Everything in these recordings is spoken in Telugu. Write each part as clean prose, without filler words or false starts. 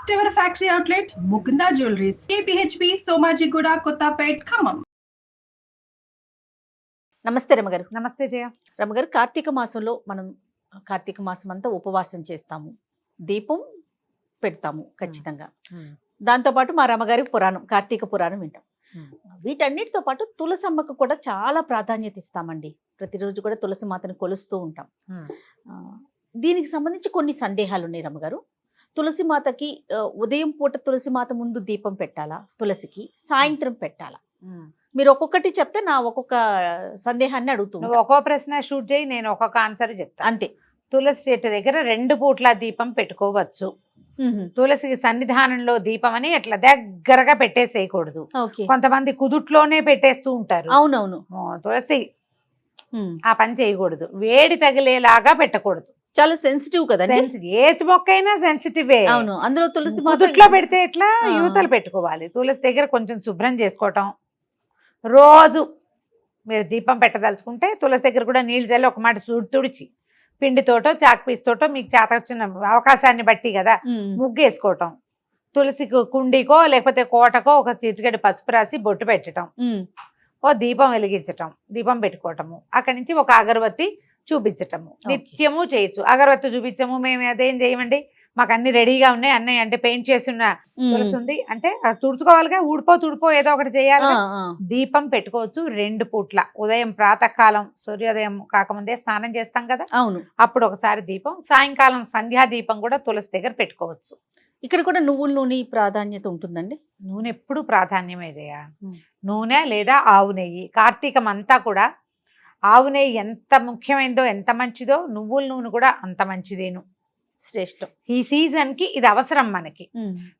First ever factory outlet, Mukunda Jewelries, KPHP, Somajigoda, Kottapet, Khammam. నమస్తే రమగారు. నమస్తే జయ. రమగారు, కార్తీక మాసంలో మనం కార్తీక మాసం అంతా ఉపవాసం చేస్తాము, దీపం పెడతాము ఖచ్చితంగా. దాంతోపాటు మా రమగారి పురాణం, కార్తీక పురాణం వింటాం. వీటన్నిటితో పాటు తులసమ్మకు కూడా చాలా ప్రాధాన్యత ఇస్తామండి. ప్రతిరోజు కూడా తులసి మాతను కొలుస్తూ ఉంటాం. దీనికి సంబంధించి కొన్ని సందేహాలు ఉన్నాయి రమగారు. తులసి మాతకి ఉదయం పూట తులసి మాత ముందు దీపం పెట్టాలా, తులసికి సాయంత్రం పెట్టాలా? మీరు ఒక్కొక్కటి చెప్తే నా ఒక్కొక్క సందేహాన్ని అడుగుతున్నాను. ఒక్కో ప్రశ్న షూట్ చేయి, నేను ఒక్కొక్క ఆన్సర్ చెప్తాను. అంతే. తులసి చెట్టు దగ్గర 2 పూట్ల దీపం పెట్టుకోవచ్చు. తులసికి సన్నిధానంలో దీపం అని అట్లా దగ్గరగా పెట్టేసేయకూడదు. కొంతమంది కుదుట్లోనే పెట్టేస్తూ ఉంటారు. అవునవును. తులసి ఆ పని చేయకూడదు. వేడి తగిలేలాగా పెట్టకూడదు. చాలా సెన్సిటివ్ కదా. ఏ మొక్క అయినా సెన్సిటివే. అవును. అందులో తులసి కుదుట్లో పెడితే ఎట్లా, యువతలు పెట్టుకోవాలి. తులసి దగ్గర కొంచెం శుభ్రం చేసుకోవటం. రోజు మీరు దీపం పెట్టదలుచుకుంటే తులసి దగ్గర కూడా నీళ్ళు చల్లి ఒక మాట తుడిచి పిండితోటో చాక్ పీస్తోటో మీకు చేత వచ్చిన అవకాశాన్ని బట్టి కదా ముగ్గు వేసుకోవటం. తులసి కుండీకో లేకపోతే కోటకో ఒక చిటికెడు పసుపు రాసి బొట్టు పెట్టడం, ఓ దీపం వెలిగించటం, దీపం పెట్టుకోవటము. అక్కడి నుంచి ఒక అగరబత్తి చూపించటము. నిత్యము చేయొచ్చు. అగరబత్తి చూపించము, మేము అదేం చేయమండి, మాకు అన్ని రెడీగా ఉన్నాయి, అన్నయ్య అంటే పెయింట్ చేసిన తులసి ఉంది అంటే తుడుచుకోవాలిగా, తుడిపో ఏదో ఒకటి చేయాలి. దీపం పెట్టుకోవచ్చు 2 పూట్ల. ఉదయం ప్రాతకాలం సూర్యోదయం కాకముందే స్నానం చేస్తాం కదా, అవును, అప్పుడు ఒకసారి దీపం. సాయంకాలం సంధ్యా దీపం కూడా తులసి దగ్గర పెట్టుకోవచ్చు. ఇక్కడ కూడా నువ్వుల నూనె ప్రాధాన్యత ఉంటుందండి. నూనె ఎప్పుడు ప్రాధాన్యమే చేయ. నూనె లేదా ఆవు నెయ్యి. కార్తీకం అంతా కూడా ఆవు నెయ్యి ఎంత ముఖ్యమైనదో, ఎంత మంచిదో, నువ్వుల నూనె కూడా అంత మంచిదేను, శ్రేష్టం. ఈ సీజన్ కి ఇది అవసరం మనకి.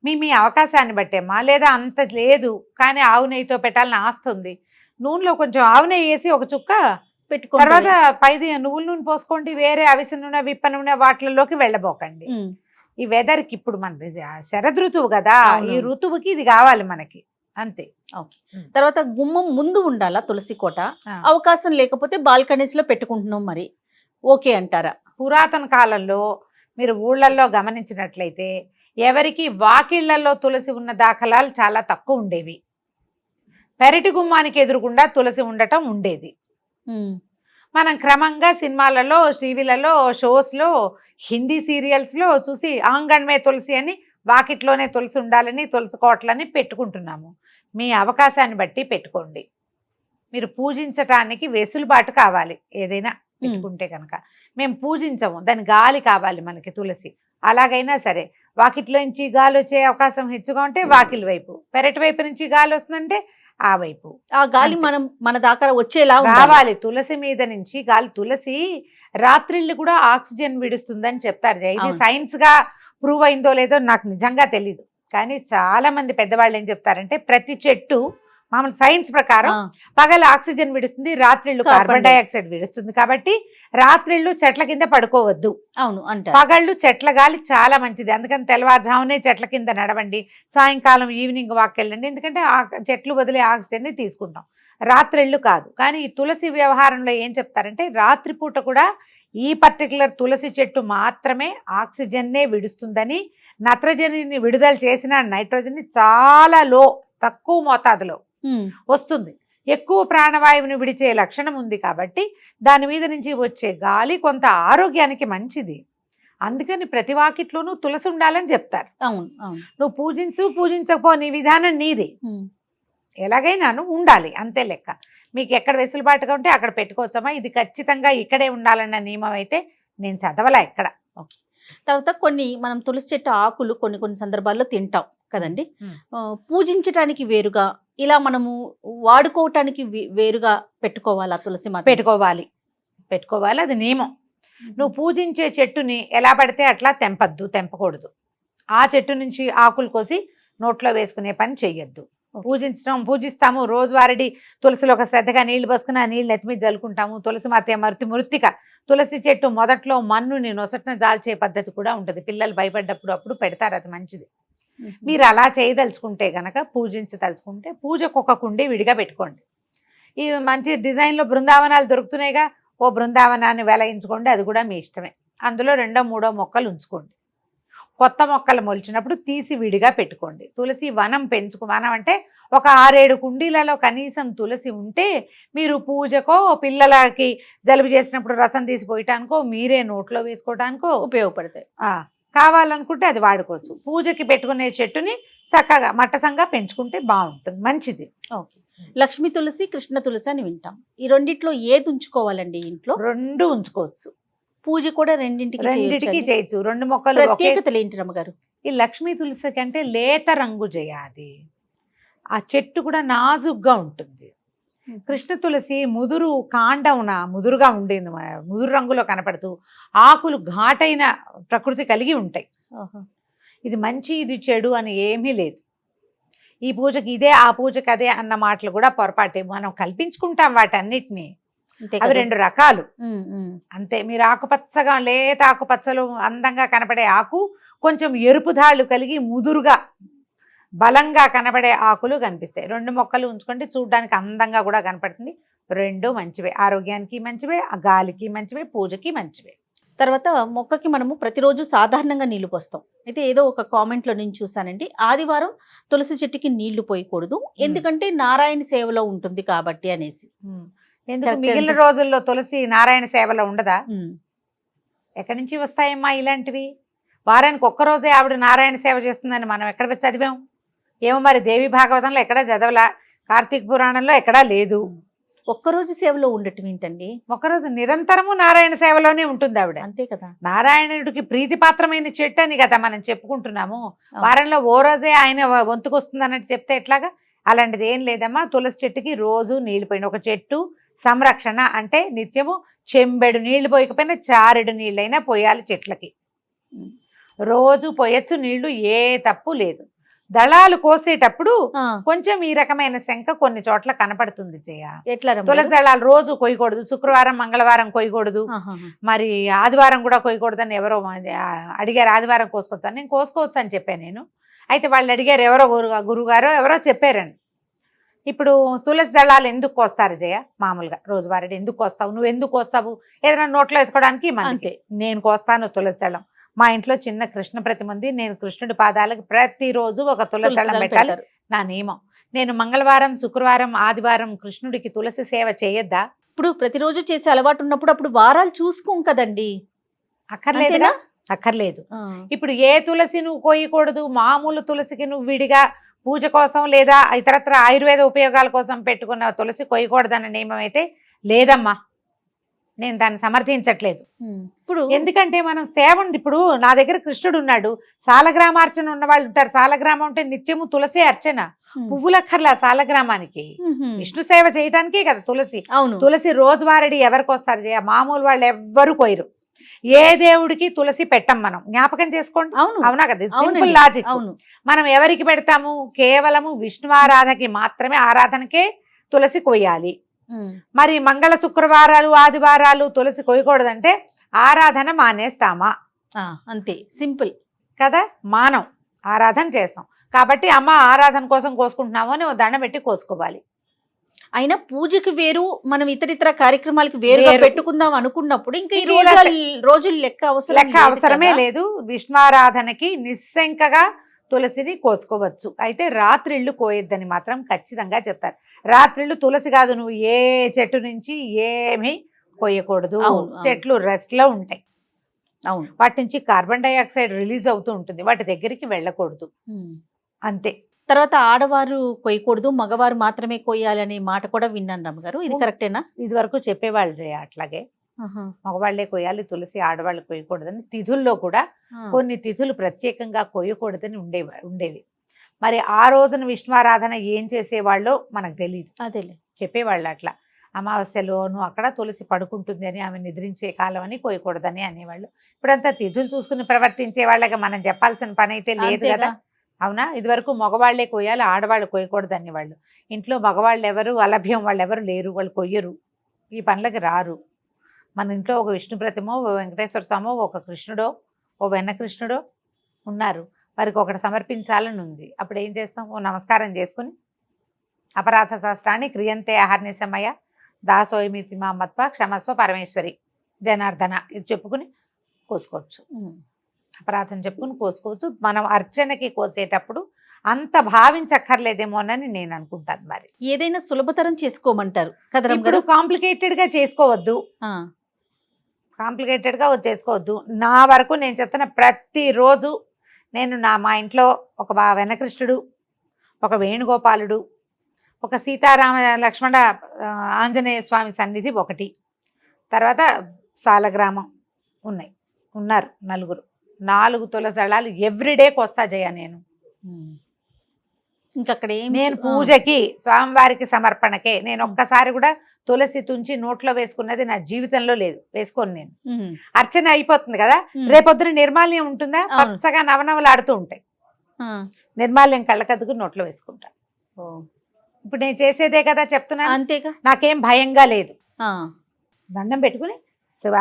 మీ అవకాశాన్ని బట్టేమ్మా, లేదా అంత లేదు కానీ ఆవు నెయ్యితో పెట్టాలని ఆస్తుంది, నూనెలో కొంచెం ఆవు నెయ్యి వేసి ఒక చుక్క పెట్టుకో, తర్వాత పైది నువ్వుల నూనె పోసుకోండి. వేరే అవిసె నూనె, విప్ప నూనె వాటిల్లోకి వెళ్ళబోకండి. ఈ వెదర్కి ఇప్పుడు మనది శరద్ ఋతువు కదా, ఈ ఋతువుకి ఇది కావాలి మనకి, అంతే. ఓకే. తర్వాత గుమ్మం ముందు ఉండాలా తులసి కోట? అవకాశం లేకపోతే బాల్కనీస్ లో పెట్టుకుంటున్నాం, మరి ఓకే అంటారా? పురాతన కాలంలో మీరు ఊళ్ళల్లో గమనించినట్లయితే ఎవరికి వాకిళ్లలో తులసి ఉన్న దాఖలాలు చాలా తక్కువ ఉండేవి. పెరటి గుమ్మానికి ఎదురుగుండా తులసి ఉండటం ఉండేది. మనం క్రమంగా సినిమాలలో, టీవీలలో, షోస్లో, హిందీ సీరియల్స్లో చూసి ఆంగణమే తులసి అని, వాకిట్లోనే తులసి ఉండాలని, తులసి కోటలని పెట్టుకుంటున్నాము. మీ అవకాశాన్ని బట్టి పెట్టుకోండి. మీరు పూజించటానికి వెసులుబాటు కావాలి. ఏదైనా పెట్టుకుంటే కనుక మేము పూజించము, దాని గాలి కావాలి మనకి తులసి. అలాగైనా సరే, వాకిట్లో నుంచి గాలి వచ్చే అవకాశం హెచ్చుగా ఉంటే వాకిలి వైపు, పెరటి వైపు నుంచి గాలి వస్తుందంటే ఆ వైపు. ఆ గాలి మన దాకా వచ్చేలా రావాలి. తులసి మీద నుంచి గాలి. తులసి రాత్రిళ్ళు కూడా ఆక్సిజన్ విడుస్తుందని చెప్తారు. ఇది సైన్స్ గా ప్రూవ్ అయిందో లేదో నాకు నిజంగా తెలీదు, కానీ చాలా మంది పెద్దవాళ్ళు ఏం చెప్తారంటే ప్రతి చెట్టు మామూలు సైన్స్ ప్రకారం పగలు ఆక్సిజన్ విడుస్తుంది, రాత్రిళ్ళు కార్బన్ డైఆక్సైడ్ విడుస్తుంది. కాబట్టి రాత్రిళ్ళు చెట్ల కింద పడుకోవద్దు. అవును అంటే పగళ్ళు చెట్ల గాలి చాలా మంచిది. అందుకని తెల్లవారుజామునే చెట్ల కింద నడవండి, సాయంకాలం ఈవినింగ్ వాక్ వెళ్ళండి. ఎందుకంటే చెట్లు వదిలే ఆక్సిజన్ ని తీసుకుంటాం, రాత్రిళ్ళు కాదు. కానీ ఈ తులసి వ్యవహారంలో ఏం చెప్తారంటే రాత్రిపూట కూడా ఈ పర్టికులర్ తులసి చెట్టు మాత్రమే ఆక్సిజన్నే విడుస్తుందని, నత్రజనిని విడుదల చేసిన నైట్రోజన్ని చాలా తక్కువ మోతాదులో వస్తుంది. ఎక్కువ ప్రాణవాయువుని విడిచే లక్షణం ఉంది కాబట్టి దాని మీద నుంచి వచ్చే గాలి కొంత ఆరోగ్యానికి మంచిది. అందుకని ప్రతి వాకిట్లోనూ తులసి ఉండాలని చెప్తారు. నువ్వు పూజించకపో, నీ విధానం నీది. ఎలాగైనా ఉండాలి, అంతే లెక్క. మీకు ఎక్కడ వెసులుబాటుగా ఉంటే అక్కడ పెట్టుకోవచ్చమ్మా. ఇది ఖచ్చితంగా ఇక్కడే ఉండాలన్న నియమం అయితే నేను చదవలా ఎక్కడ. ఓకే. తర్వాత మనం తులసి చెట్టు ఆకులు కొన్ని సందర్భాల్లో తింటాం కదండి. పూజించటానికి వేరుగా, ఇలా మనము వాడుకోవటానికి వేరుగా పెట్టుకోవాలా తులసి మాత? పెట్టుకోవాలి, అది నియమం. నువ్వు పూజించే చెట్టుని ఎలా పడితే అట్లా తెంపకూడదు. ఆ చెట్టు నుంచి ఆకులు కోసి నోట్లో వేసుకునే పని చెయ్యొద్దు. పూజిస్తాము, రోజువారీ తులసిలో ఒక శ్రద్ధగా నీళ్లు పోసుకుని ఆ నీళ్ళు నెత్తి మీద జల్లుకుంటాము. తులసి మాత మృత్తిక. తులసి చెట్టు మొదట్లో మన్నుని నొసటన దాల్చే పద్ధతి కూడా ఉంటుంది. పిల్లలు భయపడ్డప్పుడు అప్పుడు పెడతారు, అది మంచిది. మీరు అలా చేయదలుచుకుంటే గనక, పూజించదలుచుకుంటే పూజకు ఒక కుండి విడిగా పెట్టుకోండి. ఈ మంచి డిజైన్లో బృందావనాలు దొరుకుతున్నాయిగా, ఓ బృందావనాన్ని వెలయించుకోండి, అది కూడా మీ ఇష్టమే. అందులో 2, 3 మొక్కలు ఉంచుకోండి. కొత్త మొక్కలు మొలిచినప్పుడు తీసి విడిగా పెట్టుకోండి. తులసి వనం వనం అంటే ఒక 6-7 కుండీలలో కనీసం తులసి ఉంటే మీరు పూజకో, పిల్లలకి జలుబు చేసినప్పుడు రసం తీసి పోయటానికో, మీరే నోట్లో వేసుకోవటానికో ఉపయోగపడతాయి. కావాలనుకుంటే అది వాడుకోవచ్చు. పూజకి పెట్టుకునే చెట్టుని చక్కగా మట్టసంగా పెంచుకుంటే బాగుంటుంది, మంచిది. ఓకే. లక్ష్మీ తులసి, కృష్ణ తులసి అని వింటాం. ఈ రెండిట్లో ఏది ఉంచుకోవాలండి ఇంట్లో? 2 ఉంచుకోవచ్చు. పూజ కూడా రెండింటికి చేయొచ్చు. 2 మొక్కలు. ప్రత్యేకతలు ఏంటి రమ్మగారు? ఈ లక్ష్మీ తులసి కంటే లేత రంగు చేయాలి. ఆ చెట్టు కూడా నాజుగ్గా ఉంటుంది. కృష్ణ తులసి ముదురు కాండమున ముదురుగా ఉండేది, ముదురు రంగులో కనపడుతూ ఆకులు ఘాటైన ప్రకృతి కలిగి ఉంటాయి. ఇది మంచి ఇది చెడు అని ఏమీ లేదు. ఈ పూజకి ఇదే, ఆ పూజకి అదే అన్న మాటలు కూడా పొరపాటే. మనం కల్పించుకుంటాం వాటన్నిటినీ. అవి 2 రకాలు అంతే. మీరు ఆకుపచ్చగా లేత ఆకుపచ్చలు అందంగా కనపడే ఆకు, కొంచెం ఎరుపు దాళ్ళు కలిగి ముదురుగా బలంగా కనబడే ఆకులు కనిపిస్తాయి. 2 మొక్కలు ఉంచుకుంటే చూడడానికి అందంగా కూడా కనపడుతుంది. 2 మంచివే, ఆరోగ్యానికి మంచివే, గాలికి మంచివే, పూజకి మంచివే. తర్వాత మొక్కకి మనము ప్రతిరోజు సాధారణంగా నీళ్లు పోస్తాం. అయితే ఏదో ఒక కామెంట్లో నేను చూసానండి, ఆదివారం తులసి చెట్టుకి నీళ్లు పోయకూడదు, ఎందుకంటే నారాయణ సేవలో ఉంటుంది కాబట్టి అనేసి. ఎందుకు మిగిలిన రోజుల్లో తులసి నారాయణ సేవలో ఉండదా? ఎక్కడి నుంచి వస్తాయమ్మా ఇలాంటివి? వారానికి ఒక్కరోజే ఆవిడ నారాయణ సేవ చేస్తుందని మనం ఎక్కడ చదివాం? ఏమో మరి, దేవి భాగవతంలో ఎక్కడా చదవలా, కార్తీక పురాణంలో ఎక్కడా లేదు. ఒక్కరోజు సేవలో ఉండటం ఏంటండి? ఒకరోజు నిరంతరము నారాయణ సేవలోనే ఉంటుంది ఆవిడ. అంతే కదా. నారాయణుడికి ప్రీతిపాత్రమైన చెట్టు అని కదా మనం చెప్పుకుంటున్నాము. వారంలో ఓ రోజే ఆయన వంతుకొస్తుంది అన్నట్టు చెప్తే ఎట్లాగా? అలాంటిది ఏం లేదమ్మా. తులసి చెట్టుకి రోజు నీళ్లు పోయిన, ఒక చెట్టు సంరక్షణ అంటే నిత్యము చెంబెడు నీళ్లు పోయకపోయినా చారెడు నీళ్ళైనా పోయాలి చెట్లకి. రోజు పోయచ్చు నీళ్లు, ఏ తప్పు లేదు. దళాలు కోసేటప్పుడు కొంచెం ఈ రకమైన శంక కొన్ని చోట్ల కనపడుతుంది. ఎట్లా? తులసి దళాలు రోజు కొయ్యకూడదు, శుక్రవారం మంగళవారం కొయ్యకూడదు, మరి ఆదివారం కూడా కొయ్యకూడదని ఎవరో అడిగారు. ఆదివారం కోసుకోవచ్చు, నేను కోసుకోవచ్చు అని చెప్పాను నేను. అయితే వాళ్ళు అడిగారు, ఎవరో గురుగారో ఎవరో చెప్పారని. ఇప్పుడు తులసి దళాలు ఎందుకు కోస్తారు జయ? మామూలుగా రోజువారీ ఎందుకు కోస్తావు? నువ్వు ఎందుకు కోస్తావు? ఏదైనా నోట్లో వేసుకోవడానికి. అంతే. నేను కోస్తాను తులసి దళం. మా ఇంట్లో చిన్న కృష్ణ ప్రతిమ ఉంది. నేను కృష్ణుడి పాదాలకు ప్రతిరోజు ఒక తులసి దళం పెట్టాలి, నా నియమం. నేను మంగళవారం, శుక్రవారం, ఆదివారం కృష్ణుడికి తులసి సేవ చేయొద్దా? ఇప్పుడు ప్రతిరోజు చేసే అలవాటు ఉన్నప్పుడు అప్పుడు వారాలు చూసుకోం కదండి. అక్కర్లేదుగా? అక్కర్లేదు. ఇప్పుడు ఏ తులసి నువ్వు కోయకూడదు, మామూలు తులసికి నువ్వు విడిగా పూజ కోసం లేదా ఇతరత్ర ఆయుర్వేద ఉపయోగాల కోసం పెట్టుకున్న తులసి కొయ్యకూడదన్న నియమం అయితే లేదమ్మా. నేను దాన్ని సమర్థించట్లేదు. ఇప్పుడు ఎందుకంటే మనం సేవ, ఇప్పుడు నా దగ్గర కృష్ణుడు ఉన్నాడు, సాలగ్రామార్చన ఉన్న వాళ్ళు ఉంటారు. సాలగ్రామం అంటే నిత్యము తులసి అర్చన, పువ్వులక్కర్లా సాలగ్రామానికి. విష్ణు సేవ చేయడానికే కదా తులసి. తులసి రోజువారీ ఎవరికి వస్తారు? మామూలు వాళ్ళు ఎవ్వరు కోయరు. ఏ దేవుడికి తులసి పెట్టం మనం, జ్ఞాపకం చేసుకోండి. అవునా కదా? Simple logic. మనం ఎవరికి పెడతాము? కేవలము విష్ణువారాధనకి మాత్రమే, ఆరాధనకే తులసి కొయ్యాలి. మరి మంగళ శుక్రవారాలు ఆదివారాలు తులసి కొయ్యకూడదంటే ఆరాధన మానేస్తామా? అంతే, సింపుల్ కదా. మానం, ఆరాధన చేస్తాం కాబట్టి అమ్మ ఆరాధన కోసం కోసుకుంటున్నాము అని దండం పెట్టి కోసుకోవాలి. అయినా పూజకి వేరు, మనం ఇతరితర కార్యక్రమాలకి వేరుగా పెట్టుకుందాం అనుకున్నప్పుడు ఇంకా ఈ రోజులు లెక్క అవసరమే లేదు. విష్ణువారాధనకి నిస్సంకగా తులసిని కోసుకోవచ్చు. అయితే రాత్రిళ్ళు కోయొద్దని మాత్రం ఖచ్చితంగా చెప్తారు. రాత్రిళ్ళు తులసి కాదు, నువ్వు ఏ చెట్టు నుంచి ఏమీ కోయకూడదు. చెట్లు రెస్ట్ లో ఉంటాయి. అవును, వాటి నుంచి కార్బన్ డైఆక్సైడ్ రిలీజ్ అవుతూ ఉంటుంది, వాటి దగ్గరికి వెళ్ళకూడదు. అంతే. తర్వాత ఆడవారు కొయ్యకూడదు, మగవారు మాత్రమే కొయ్యాలి అనే మాట కూడా విన్నాను రమ్మగారు, ఇది కరెక్టేనా? ఇది వరకు చెప్పేవాళ్ళు జయ అట్లాగే. మగవాళ్లే కొయ్యాలి తులసి, ఆడవాళ్ళు కొయ్యకూడదని. తిథుల్లో కూడా కొన్ని తిథులు ప్రత్యేకంగా కొయ్యకూడదని ఉండేవి. మరి ఆ రోజున విష్ణువారాధన ఏం చేసేవాళ్ళో మనకు తెలియదు. అదేలే, చెప్పేవాళ్ళు అట్లా. అమావాస్యలోను అక్కడ తులసి పడుకుంటుంది అని, ఆమె నిద్రించే కాలం అని కొయ్యకూడదని అనేవాళ్ళు. ఇప్పుడంతా తిథులు చూసుకుని ప్రవర్తించే వాళ్ళగా మనం చెప్పాల్సిన పని అయితే లేదు కదా. అవునా? ఇదివరకు మగవాళ్లే కొయ్యాలి, ఆడవాళ్ళు కొయ్యకూడదు అనేవాళ్ళు. ఇంట్లో మగవాళ్ళు ఎవరు, అలభ్యం వాళ్ళు ఎవరు లేరు, వాళ్ళు కొయ్యరు, ఈ పనులకి రారు. మన ఇంట్లో ఒక విష్ణు ప్రతిమో, ఓ వెంకటేశ్వర స్వామో, ఒక కృష్ణుడో, ఓ వెన్నకృష్ణుడో ఉన్నారు, వారికి ఒకటి సమర్పించాలని ఉంది. అప్పుడు ఏం చేస్తాం? ఓ నమస్కారం చేసుకుని అపరాధ శాస్త్రాన్ని క్రియంతే అహర్నిశమయ దాసోయమితి మామత్వ క్షమస్వ పరమేశ్వరి జనార్దన ఇది చెప్పుకుని కోసుకోవచ్చు. అపరాధం చెప్పుకుని కోసుకోవచ్చు. మనం అర్చనకి కోసేటప్పుడు అంత భావించక్కర్లేదేమోనని నేను అనుకుంటాను. మరి ఏదైనా సులభతరం చేసుకోమంటారు కదా రమ్మ ఇప్పుడు గారు? కాంప్లికేటెడ్ గా చేసుకోవద్దు, ఆ, కాంప్లికేటెడ్ గా చేసుకోవద్దు. నా వరకు నేను చెప్తున్న ప్రతిరోజు నేను మా ఇంట్లో ఒక వెనకృష్ణుడు, ఒక వేణుగోపాలుడు, ఒక సీతారామ లక్ష్మణ ఆంజనేయ స్వామి సన్నిధి ఒకటి, తర్వాత సాలగ్రామం ఉన్నారు 4 తులసి దళాలు ఎవ్రీడేకి వస్తా జయ. నేను ఇంకక్కడ నేను పూజకి స్వామివారికి సమర్పణకే నేను ఒక్కసారి కూడా తులసి తుంచి నోట్లో వేసుకున్నది నా జీవితంలో లేదు, వేసుకోను నేను. అర్చన అయిపోతుంది కదా, రేపొద్దున నిర్మాల్యం ఉంటుందా, పచ్చగా నవనవలాడుతూ ఉంటాయి, నిర్మాల్యం కళ్ళకద్దుకు నోట్లో వేసుకుంటా. ఇప్పుడు నేను చేసేదే కదా చెప్తున్నా, అంతేగా, నాకేం భయంగా లేదు. దండం పెట్టుకుని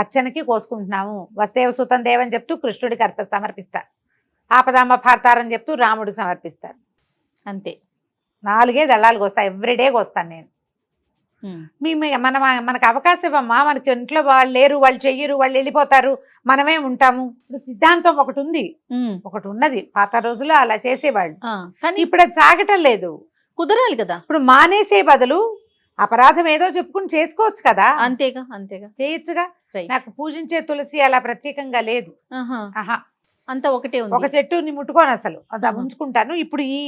అర్చనకి కోసుకుంటున్నాము. వస్తేవ సుతం దేవని చెప్తూ కృష్ణుడికి సమర్పిస్తారు, ఆపదామ భారతారని చెప్తూ రాముడికి సమర్పిస్తారు. అంతే 4 దళాలకు వస్తాయి, ఎవ్రీడేకి వస్తాను నేను. మనకు అవకాశం ఇవ్వమ్మా, మనకి ఇంట్లో వాళ్ళు లేరు, వాళ్ళు చెయ్యరు, వాళ్ళు వెళ్ళిపోతారు, మనమే ఉంటాము. ఇప్పుడు సిద్ధాంతం ఒకటి ఉన్నది, పాత రోజుల్లో అలా చేసేవాళ్ళు, కానీ ఇప్పుడు అది సాగటం లేదు. కుదరాలి కదా, ఇప్పుడు మానేసే బదులు అపరాధం ఏదో చెప్పుకుని చేసుకోవచ్చు కదా. అంతేగా చేయొచ్చుగా. నాకు పూజించే తులసి అలా ప్రత్యేకంగా లేదు, అంతా ఒకటే ఉంది. ఒక చెట్టుని ముట్టుకోను అసలు, అది ఉంచుకుంటాను. ఇప్పుడు ఈ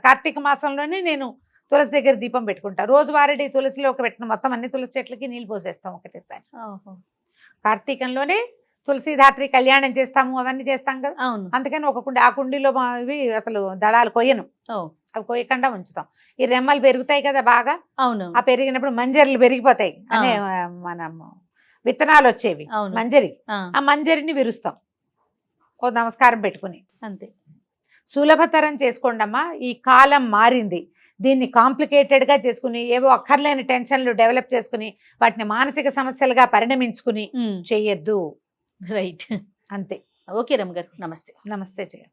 కార్తీక మాసంలోనే నేను తులసి దగ్గర దీపం పెట్టుకుంటాను. రోజువారీ తులసిలోకి పెట్టిన మొత్తం అన్ని తులసి చెట్లకి నీళ్ళు పోసేస్తాం ఒకటేసారి. కార్తీకంలోనే తులసిధాత్రి కళ్యాణం చేస్తాము, అవన్నీ చేస్తాం కదా. అందుకని ఆ కుండీలో ఇవి అసలు దళాలు కొయ్యను, అవి కొయ్యకుండా ఉంచుతాం. ఈ రెమ్మలు పెరుగుతాయి కదా బాగా, ఆ పెరిగినప్పుడు మంజరిలు పెరిగిపోతాయి అనే మనం విత్తనాలు వచ్చేవి, మంజరి, ఆ మంజరిని విరుస్తాం ఓ నమస్కారం పెట్టుకుని. అంతే, సులభతరం చేసుకోండి అమ్మా. ఈ కాలం మారింది, దీన్ని కాంప్లికేటెడ్గా చేసుకుని ఏవో అక్కర్లేని టెన్షన్లు డెవలప్ చేసుకుని వాటిని మానసిక సమస్యలుగా పరిణమించుకుని చెయ్యొద్దు. రైట్, అంతే. ఓకే రమ్మ గారు, నమస్తే. నమస్తే జయ.